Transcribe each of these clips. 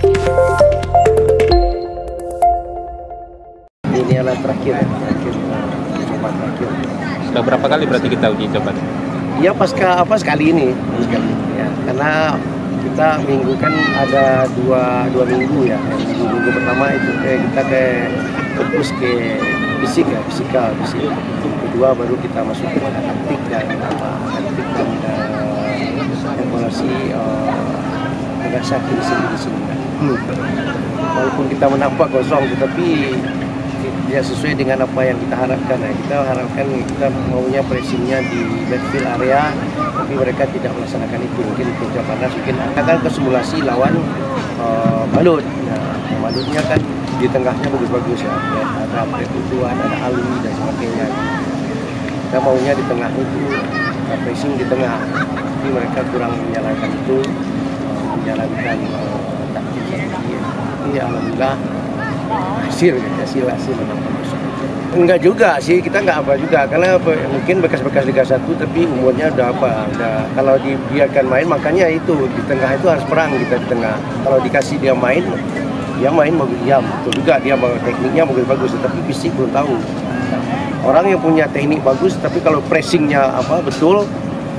Ini adalah terakhir coba terakhir. Sudah berapa kali berarti kita uji coba? Ya pasca sekali ini, ya, karena kita minggu kan ada dua minggu ya. Minggu pertama itu kita fokus ke fisikal. Kedua baru kita masuk ke taktik dan evaluasi pengasah di sini. Walaupun kita menampak kosong, tetapi tidak sesuai dengan apa yang kita harapkan. Kita harapkan kita maunya pressingnya di backfield area, tapi mereka tidak melaksanakan itu. Mungkin kerja panas, mungkin akan ke simulasi lawan Balut. Nah, Balutnya kan di tengahnya bagus-bagus ya. Ada Tuan, ada Alwi dan sebagainya. Kita maunya di tengah itu pressing di tengah, tapi mereka kurang menjalankan itu, menjalankan taktik seperti ini. Ini alhamdulillah hasil. Enggak juga sih, kita nggak apa juga, karena mungkin bekas-bekas Liga 1 tapi umurnya udah kalau dibiarkan main, makanya itu di tengah itu harus perang kita di tengah. Kalau dikasih dia main bagus, ya betul juga dia tekniknya bagus, tapi fisik belum tahu. Orang yang punya teknik bagus tapi kalau pressingnya betul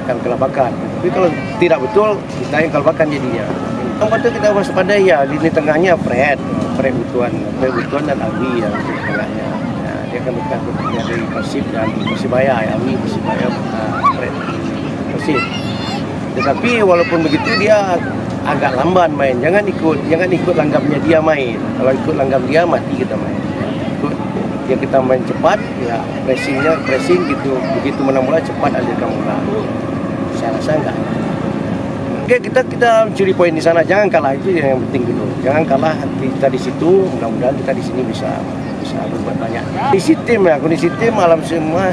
akan kelabakan. Tapi kalau tidak betul kita yang kelabakan jadinya. Tempat itu kita waspada ya, di tengahnya Fred Butuan dan Alwi yang di tengahnya. Nah, dia akan berkaitan dari Persib dan Persibaya, Alwi Persibaya, Fred Persib. Tetapi walaupun begitu dia agak lamban main. Jangan ikut langgapnya dia main. Kalau ikut langgap dia mati kita main. Ikut kita main cepat, ya pressing gitu. Begitu menang bola cepat alirkan bola. Saya rasa enggak. Oke, kita curi poin di sana, jangan kalah, itu yang penting dulu. Jangan kalah kita di situ, mudah-mudahan kita di sini bisa berbuat banyak. Kondisi tim alam semua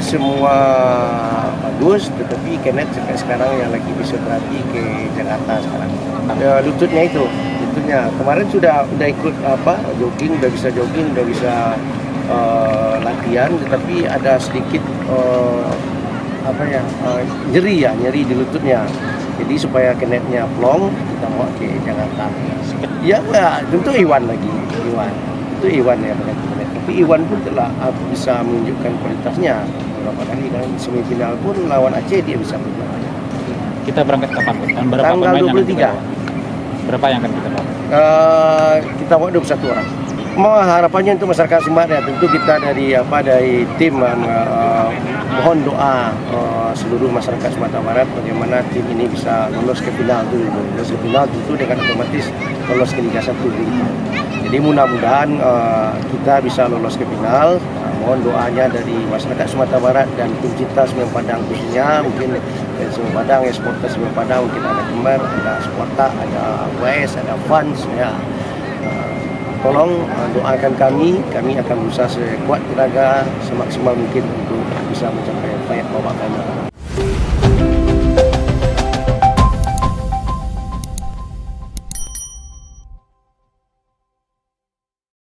bagus, tetapi Kenneth sekarang yang lagi fisioterapi ke Jakarta sekarang. Lututnya kemarin sudah ikut jogging, udah bisa latihan, tetapi ada sedikit nyeri di lututnya. Jadi supaya Kennethnya plong, kita bawa ke Jakarta. Ya, tentu Iwan itu Iwan ya. Tapi Iwan pun telah bisa menunjukkan kualitasnya. Beberapa kali kan semifinal pun lawan Aceh dia bisa bermain. Kita berangkat kapan? Tanggal 23. Berapa yang akan kita bawa? Kita bawa 21 orang. Harapannya untuk masyarakat Sumbar ya, tentu kita dari tim mohon doa seluruh masyarakat Sumatera Barat bagaimana tim ini bisa lolos ke final dulu. Lolos ke final tentu dengan otomatis lolos ke Liga 1 gitu. Jadi mudah-mudahan kita bisa lolos ke final. Mohon doanya dari masyarakat Sumatera Barat dan tim cinta Semen Padang khususnya, mungkin Semen Padang, supporter Semen Padang, mungkin ada Kemar, ada Sparta, ada WS, ada Fans ya. Tolong doakan kami akan berusaha sekuat tenaga semaksimal mungkin untuk bisa mencapai babak final.